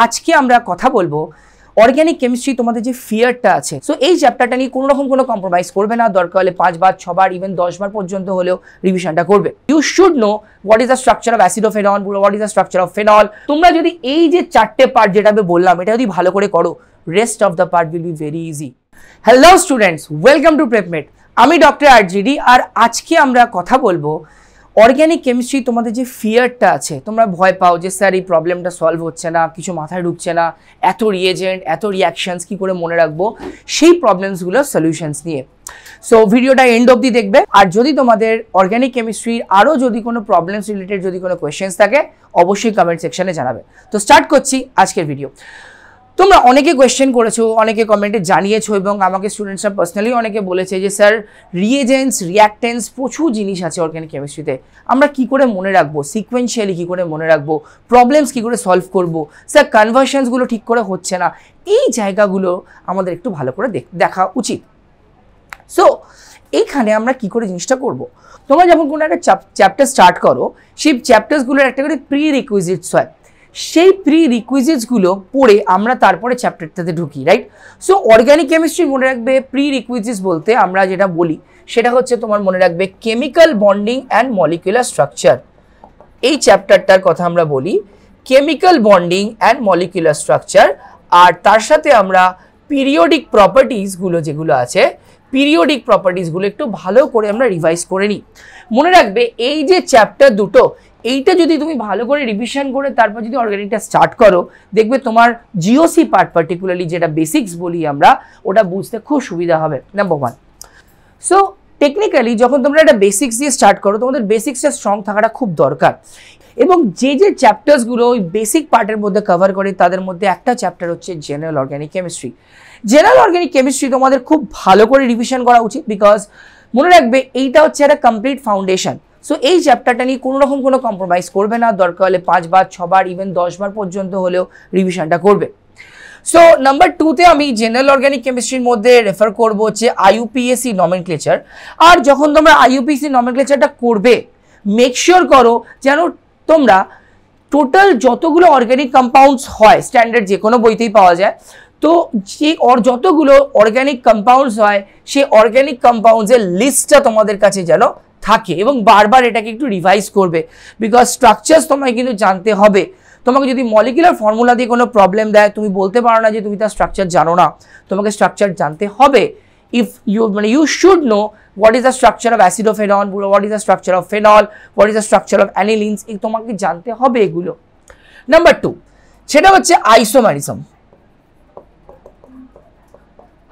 আজকে আমরা কথা বলবো অর্গানিক কেমিস্ট্রি তোমাদের যে ফিয়ারটা আছে। সো এই চ্যাপ্টারটা নিয়ে কোনো রকম কোনো কম্প্রোমাইজ করবে না, দরকার হলে 5 বার 6 বার ইভেন 10 বার পর্যন্ত হলেও রিভিশনটা করবে। You should know what is the structure of acidophenol, what is the structure of phenol. তোমরা যদি এই যে 4টে পার্ট যেটা আমি বললাম এটা যদি ভালো করে করো, rest of the part will be very easy. Hello students, welcome to Prepmate. আমি ডক্টর আরজিডি, আর আজকে আমরা কথা বলবো অর্গানিক কেমিস্ট্রি তোমাদের যে ফিয়ারটা আছে, তোমরা ভয় পাও যে স্যার এই প্রবলেমটা সলভ হচ্ছে না, কিছু মাথায় ঢুকছে না, এত রিয়েজেন্ট এত রিয়াকশনস কী করে মনে রাখবো, সেই প্রবলেমসগুলোর সলিউশনস নিয়ে। সো ভিডিওটা এন্ড অবধি দেখবে। আর যদি তোমাদের অর্গানিক কেমিস্ট্রির আরও যদি কোনো প্রবলেমস রিলেটেড যদি কোনো কোয়েশ্চেন্স থাকে অবশ্যই কমেন্ট সেকশনে জানাবে। তো স্টার্ট করছি আজকের ভিডিও। তোমরা অনেকে কোয়েশ্চেন করেছো, অনেকে কমেন্টে জানিয়েছো এবং আমাকে স্টুডেন্টসরা পার্সোনালি অনেকে বলেছে যে স্যার রিয়েজেন্টস রিয়াক্টেন্স প্রচুর জিনিস আছে অর্গানিক কেমিস্ট্রিতে, আমরা কি করে মনে রাখবো, সিকোয়েন্সিয়ালি কী করে মনে রাখবো, প্রবলেমস কী করে সলভ করবো, স্যার কনভার্সনসগুলো ঠিক করে হচ্ছে না, এই জায়গাগুলো আমাদের একটু ভালো করে দেখা উচিত। সো এইখানে আমরা কি করে জিনিসটা করব, তোমরা যখন কোনো একটা চ্যাপ্টার স্টার্ট করো, সেই চ্যাপ্টার্সগুলোর একটা করে প্রি রিকুইজিটস হয়, সেই প্রি রিকুইজিটসগুলো পড়ে আমরা তারপরে চ্যাপ্টারটাতে ঢুকি, রাইট? সো অর্গানিক কেমিস্ট্রি মনে রাখবে প্রি রিকুইজিটস বলতে আমরা যেটা বলি সেটা হচ্ছে তোমার মনে রাখবে chemical bonding and molecular structure. এই চ্যাপ্টারটার কথা আমরা বলি chemical bonding and molecular structure, আর তার সাথে আমরা পিরিয়ডিক প্রপার্টিসগুলো যেগুলো আছে, পিরিয়ডিক প্রপার্টিসগুলো একটু ভালো করে আমরা রিভাইজ করে নিই। মনে রাখবে এই যে চ্যাপ্টার দুটো, এইটা যদি তুমি ভালো করে রিভিশন করে তারপর যদি অর্গানিকটা স্টার্ট করো, দেখবে তোমার জিওসি পার্ট পার্টিকুলারলি যেটা বেসিক্স বলি আমরা, ওটা বুঝতে খুব সুবিধা হবে, নাম্বার 1। সো টেকনিক্যালি যখন তোমরা একটা বেসিক্স দিয়ে স্টার্ট করো, তোমাদের বেসিক্সটা স্ট্রং থাকাটা খুব দরকার। এবং যে যে চ্যাপ্টার্সগুলো ওই বেসিক পার্টের মধ্যে কভার করে তাদের মধ্যে একটা চ্যাপ্টার হচ্ছে general organic chemistry. General organic chemistry তোমাদের খুব ভালো করে রিভিশন করা উচিত, বিকজ মনে রাখবে এইটা হচ্ছে একটা কমপ্লিট ফাউন্ডেশন। সো এই চ্যাপ্টারটা নিয়ে কোনো রকম কোনো কম্প্রোমাইজ করবে না, দরকার হলে 5 বার 6 বার ইভেন 10 বার পর্যন্ত হলেও রিভিশনটা করবে। সো নাম্বার 2তে আমি জেনারেল অর্গানিক কেমিস্ট্রির মধ্যে রেফার করবো হচ্ছে আইইউপিএসি নমেনক্লেচার। আর যখন তোমরা আইইউপিএসি নমেনক্লেচারটা করবে, মেক শিওর করো যেন তোমরা টোটাল যতগুলো অর্গানিক কম্পাউন্ডস হয়, স্ট্যান্ডার্ড যে কোনো বইতেই পাওয়া যায়, তো যে যতগুলো অর্গানিক কম্পাউন্ডস হয় সেই অর্গানিক কম্পাউন্ডসের লিস্টটা তোমাদের কাছে যেন থাকে, এবং বারবার এটাকে একটু রিভাইজ করবে, বিকজ স্ট্রাকচার্স তোমায় কিন্তু জানতে হবে। তোমাকে যদি মলিকুলার ফর্মুলা দিয়ে কোনো প্রবলেম দেয়, তুমি বলতে পারো না যে তুমি তার স্ট্রাকচার জানো না, তোমাকে স্ট্রাকচার জানতে হবে। If you should know what is the structure of acidophenol, what is the structure of phenol, what is the structure of anilines, তোমাকে জানতে হবে এগুলো। নাম্বার 2 সেটা হচ্ছে আইসোমারিজম।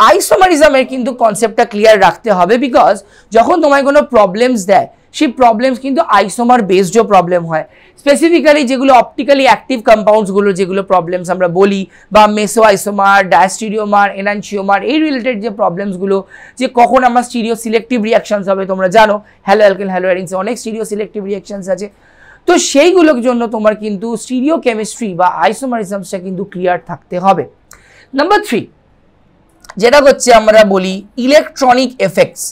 আইসোমারিজমের কিন্তু কনসেপ্টটা ক্লিয়ার রাখতে হবে, বিকজ যখন তোমায় কোনো প্রবলেমস দেয় সেই প্রবলেমস কিন্তু আইসোমার বেসডও প্রবলেম হয়। স্পেসিফিক্যালি যেগুলো অপটিক্যালি অ্যাক্টিভ কম্পাউন্ডসগুলো যেগুলো প্রবলেমস আমরা বলি, বা মেসো আইসোমার, ডায়াস্টিরিওমার, এনানচিওমার, এই রিলেটেড যে প্রবলেমসগুলো, যে কখন আমার স্টিরিও সিলেক্টিভ রিয়াকশনস হবে, তোমরা জানো হ্যালো অ্যালকেন হ্যালো অ্যারিনসে অনেক স্টিরিও সিলেক্টিভ রিয়াকশনস আছে। তো সেইগুলোর জন্য তোমার কিন্তু স্টিরিও কেমিস্ট্রি বা আইসোমারিজমসটা কিন্তু ক্লিয়ার থাকতে হবে। নাম্বার 3 যেটা হচ্ছে আমরা বলি ইলেকট্রনিক এফেক্টস।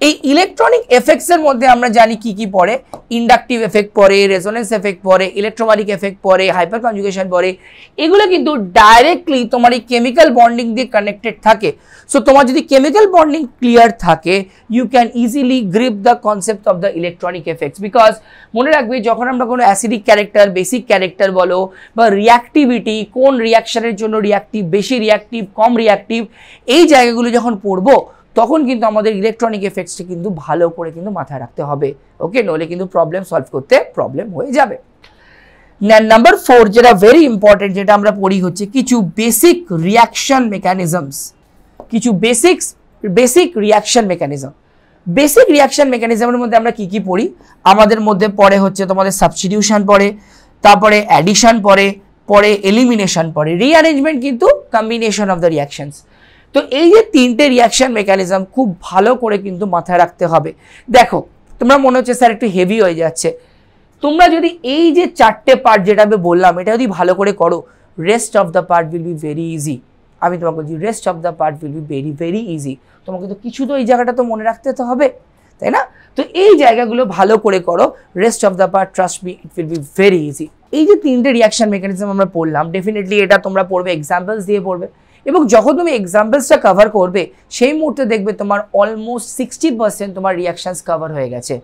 এই ইলেকট্রনিক এফেক্টসের মধ্যে আমরা জানি কি কি পড়ে, ইন্ডাকটিভ এফেক্ট পড়ে, রেজোনেন্স এফেক্ট পড়ে, ইলেকট্রোম্যাটিক এফেক্ট পড়ে, হাইপার কনজুগেশন পড়ে। এগুলো কিন্তু ডাইরেক্টলি তোমার এই কেমিক্যাল বন্ডিং দিয়ে কানেক্টেড থাকে। সো তোমার যদি কেমিক্যাল বন্ডিং ক্লিয়ার থাকে, you can easily grip the concept of the electronic effects. Because মনে রাখবে যখন আমরা কোনো অ্যাসিডিক ক্যারেক্টার, বেসিক ক্যারেক্টার বলো, বা রিয়াক্টিভিটি, কোন রিয়াকশনের জন্য রিয়াক্টিভ, বেশি রিয়াক্টিভ, কম রিয়াক্টিভ, এই জায়গাগুলো যখন পড়বো তখন কিন্তু আমাদের ইলেকট্রনিক এফেক্টসটা কিন্তু ভালো করে কিন্তু মাথায় রাখতে হবে, ওকে? নইলে কিন্তু প্রবলেম সলভ করতে প্রবলেম হয়ে যাবে। নাম্বার 4 যেটা ভেরি ইম্পর্টেন্ট, যেটা আমরা পড়ি হচ্ছে কিছু বেসিক রিয়াকশন মেকানিজমস। কিছু basic reaction mechanism. Basic reaction মেকানিজমের মধ্যে আমরা কি কি পড়ি, আমাদের মধ্যে পড়ে হচ্ছে তোমাদের সাবস্টিটিউশন পড়ে, তারপরে অ্যাডিশন পড়ে এলিমিনেশন পড়ে, রিঅ্যারেঞ্জমেন্ট কিন্তু কম্বিনেশন অফ দ্য রিয়াকশনস। তো এই যে 3টে রিয়াকশন মেকানিজম খুব ভালো করে কিন্তু মাথায় রাখতে হবে। দেখো তোমরা মনে হচ্ছে স্যার একটু হেভি হয়ে যাচ্ছে, তোমরা যদি এই যে 4টে পার্ট যেটা আমি বললাম এটা যদি ভালো করে করো, rest of the part will be very easy. আমি তোমাকে বলছি rest of the part will be very very easy. তোমাকে তো কিছু তো এই জায়গাটা তো মনে রাখতে তো হবে, তাই না? তো এই জায়গাগুলো ভালো করে করো, rest of the part trust me it will be very easy. এই যে তিনটে রিয়াকশন মেকানিজম আমরা পড়লাম, ডেফিনেটলি এটা তোমরা পড়বে, এক্সাম্পলস দিয়ে পড়বে, এবং যখন তুমি এক্সাম্পলসটা কভার করবে সেই মুহূর্তে দেখবে তোমার অলমোস্ট 60% তোমার রিয়াকশনস কভার হয়ে গেছে।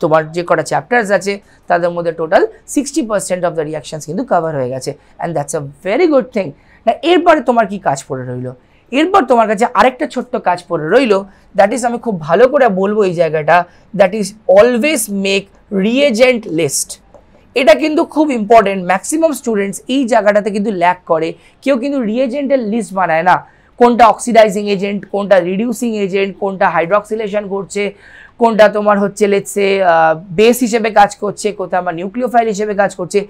তোমার যে কটা চ্যাপ্টার্স আছে তাদের মধ্যে টোটাল 60% অফ দ্য রিয়াকশনস কিন্তু কভার হয়ে গেছে, and that's a very good thing. না, এরপরে তোমার কি কাজ পড়ে রইলো? এরপর তোমার কাছে আরেকটা ছোট্ট কাজ পড়ে রইলো, দ্যাট ইজ, আমি খুব ভালো করে বলবো এই জায়গাটা, that is always make reagent list. এটা কিন্তু খুব ইম্পর্টেন্ট, ম্যাক্সিমাম স্টুডেন্টস এই জায়গাটাতে কিন্তু ল্যাক করে, কেউ কিন্তু রিএজেন্টের লিস্ট বানায় না, কোনটা অক্সিডাইজিং এজেন্ট, কোনটা রিডিউসিং এজেন্ট, কোনটা হাইড্রক্সিলেশন করছে, কোনটা তোমার হচ্ছে লেটসে বেস হিসেবে কাজ করছে, কোনটা আমার নিউক্লিওফাইল হিসেবে কাজ করছে,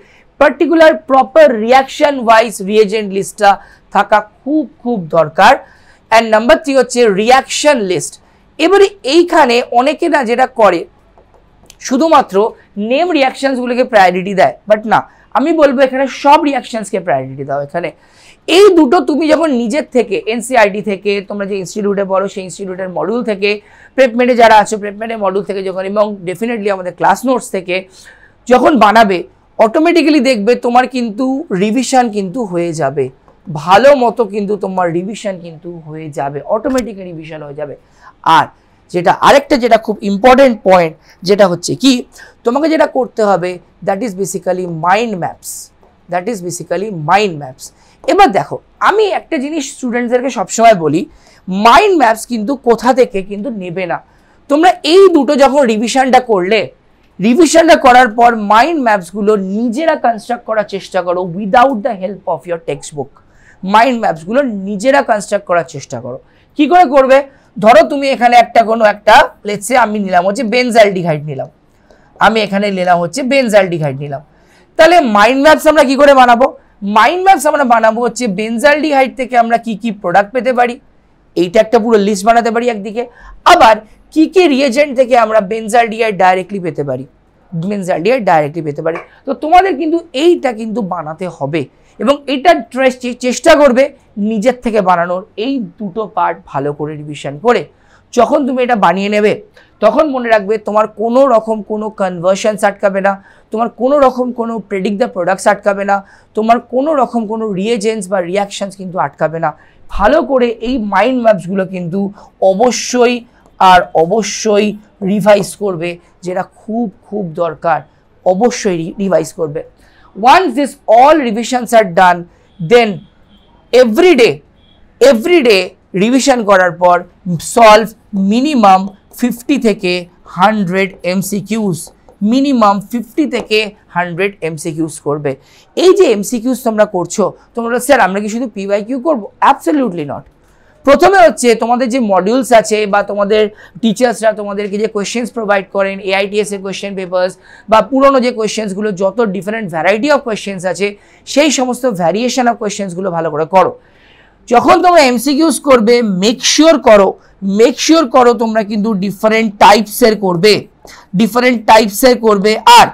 particular proper reaction wise reagent লিস্টটা থাকা খুব খুব দরকার। অ্যান্ড নাম্বার 3 হচ্ছে রিয়াকশন লিস্ট। এবারে এইখানে অনেকে না যেটা করে শুধুমাত্র নেম রিয়াকশনসগুলোকে প্রায়োরিটি দেয়, বাট না, আমি বলবো এখানে সব রিয়াকশনসকে প্রায়োরিটি দাও। এখানে এই দুটো তুমি যখন নিজের থেকে এনসিআরটি থেকে, তোমরা যে ইনস্টিটিউটে পড়ো সেই ইনস্টিটিউটের মডিউল থেকে, প্রেপমেটে যারা আছো প্রেপমেটের মডিউল থেকে যখন, এবং ডেফিনেটলি আমাদের ক্লাস নোটস থেকে যখন বানাবে, অটোমেটিক্যালি দেখবে তোমার কিন্তু রিভিশন কিন্তু হয়ে যাবে, ভালো মতো কিন্তু তোমার রিভিশন কিন্তু হয়ে যাবে, অটোমেটিক রিভিশন হয়ে যাবে। আর যেটা আরেকটা যেটা খুব ইম্পর্টেন্ট পয়েন্ট, যেটা হচ্ছে কি, তোমাকে যেটা করতে হবে that is basically mind maps, that is basically mind maps. এবার দেখো, আমি একটা জিনিস স্টুডেন্টসদেরকে সবসময় বলি, মাইন্ড ম্যাপস কিন্তু কোথা থেকে কিন্তু নেবে না। তোমরা এই দুটো যখন রিভিশনটা করলে, রিভিশনটা করার পর মাইন্ড ম্যাপসগুলো নিজেরা কনস্ট্রাক্ট করার চেষ্টা করো without the help of your textbook. Mind ম্যাপসগুলো নিজেরা কনস্ট্রাক্ট করার চেষ্টা করো। কি করে করবে? ধরো তুমি এখানে একটা কোনো একটা, লেটসে আমি নিলাম হচ্ছে বেনজালডিহাইড নিলাম, আমি এখানে নিলাম হচ্ছে বেনজালডিহাইড নিলাম, তাহলে মাইন্ড ম্যাপস আমরা কি করে বানাবো? মাইন্ড ম্যাপস আমরা বানাবো হচ্ছে বেনজালডিহাইড থেকে আমরা কি কি প্রোডাক্ট পেতে পারি, এইটা একটা পুরো লিস্ট বানাতে পারি একদিকে, আবার কি কি রিয়েজেন্ট থেকে আমরা বেনজালডিহাইড ডাইরেক্টলি পেতে পারি, বেনজালডিহাইড ডাইরেক্টলি পেতে পারি। তো তোমাদের কিন্তু এইটা কিন্তু বানাতে হবে, এবং এটা চেষ্টা করবে নিজের থেকে বানানোর। এই দুটো পার্ট ভালো করে রিভিশন করে যখন তুমি এটা বানিয়ে নেবে, তখন মনে রাখবে তোমার কোনো রকম কোনো কনভার্সনস আটকাবে না, তোমার কোনো রকম কোনো প্রেডিক্ট দ্য প্রোডাক্টস আটকাবে না, তোমার কোনো রকম কোনো রিয়েজেন্টস বা রিয়াকশনস কিন্তু আটকাবে না। ভালো করে এই মাইন্ড ম্যাপসগুলো কিন্তু অবশ্যই আর অবশ্যই রিভাইজ করবে, যেটা খুব খুব দরকার, অবশ্যই রিভাইজ করবে। Once this all revisions are done, then every day revision করার পর solve minimum 50 থেকে 100 MCQs, মিনিমাম 50 থেকে 100 MCQs করবে। এই যে MCQs তোমরা করছো, তোমরা স্যার আমরা কি শুধু PYQ করবো? Absolutely not. প্রথমে হচ্ছে তোমাদের যে মডিউলস আছে বা তোমাদের টিচার্সরা তোমাদেরকে যে কোয়েশ্চেন্স প্রোভাইড করেন, AITS এর কোয়েশ্চেন পেপার্স বা পুরোনো যে কোয়েশ্চেন্সগুলো, যত ডিফারেন্ট ভ্যারাইটি অফ কোয়েশ্চেন্স আছে, সেই সমস্ত ভ্যারিয়েশন অফ কোয়েশ্চেন্সগুলো ভালো করে করো। যখন তোমরা MCQs করবে, মেক শিওর করো তোমরা কিন্তু ডিফারেন্ট টাইপসের করবে। আর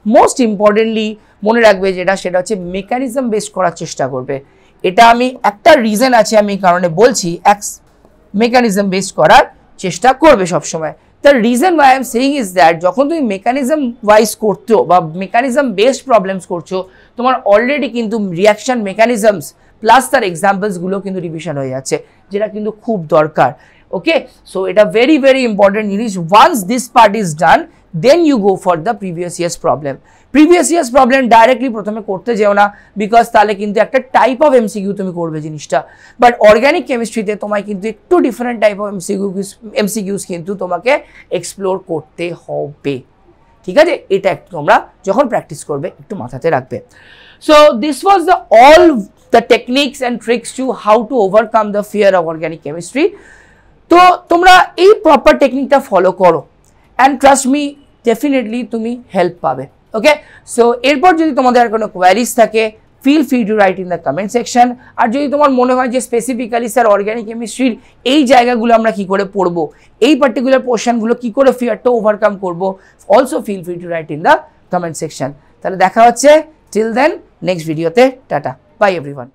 মোস্ট ইম্পর্টেন্টলি মনে রাখবে সেটা হচ্ছে মেকানিজম বেস করার চেষ্টা করবে। এটা আমি একটা রিজন আছে, আমি কারণে বলছি মেকানিজম বেস করার চেষ্টা করবে সবসময়। The reason why I am saying is that যখন তুমি মেকানিজম ওয়াইজ করছো বা মেকানিজম বেসড প্রবলেমস করছো, তোমার অলরেডি কিন্তু রিয়াকশন মেকানিজমস প্লাস তার এক্সাম্পলসগুলো কিন্তু রিভিশন হয়ে যাচ্ছে, যেটা কিন্তু খুব দরকার। ওকে, সো এটা ভেরি ভেরি ইম্পর্টেন্ট জিনিস। Once this part is done, then you go for the previous years problem directly প্রথমে করতে যেও না, বিকজ তাহলে কিন্তু একটা টাইপ অফ এমসিকিউ তুমি করবে জিনিসটা। বাট অর্গ্যানিক কেমিস্ট্রিতে তোমায় কিন্তু একটু ডিফারেন্ট টাইপ অফ এমসিকিউস কিন্তু তোমাকে এক্সপ্লোর করতে হবে, ঠিক আছে? এটা একটু তোমরা যখন প্র্যাকটিস করবে একটু মাথাতে রাখবে। So this was the all the techniques and tricks to how to overcome the fear of organic chemistry. তো তোমরা এই প্রপার টেকনিকটা ফলো করো, অ্যান্ড ট্রাস্ট মি, ডেফিনেটলি তুমি হেল্প পাবে। ওকে, সো এরপর যদি তোমাদের আর কোনো কোয়ারিজ থাকে, feel free to write in the comment section. আর যদি তোমার মনে হয় যে স্পেসিফিক্যালি স্যার অর্গ্যানিক কেমিস্ট্রির এই জায়গাগুলো আমরা কি করে পড়বো, এই পার্টিকুলার পোর্শনগুলো কি করে ফিয়ারটা ওভারকাম করবো, also feel free to write in the comment section. তাহলে দেখা হচ্ছে টিল দেন নেক্সট ভিডিওতে। Tata, bye everyone.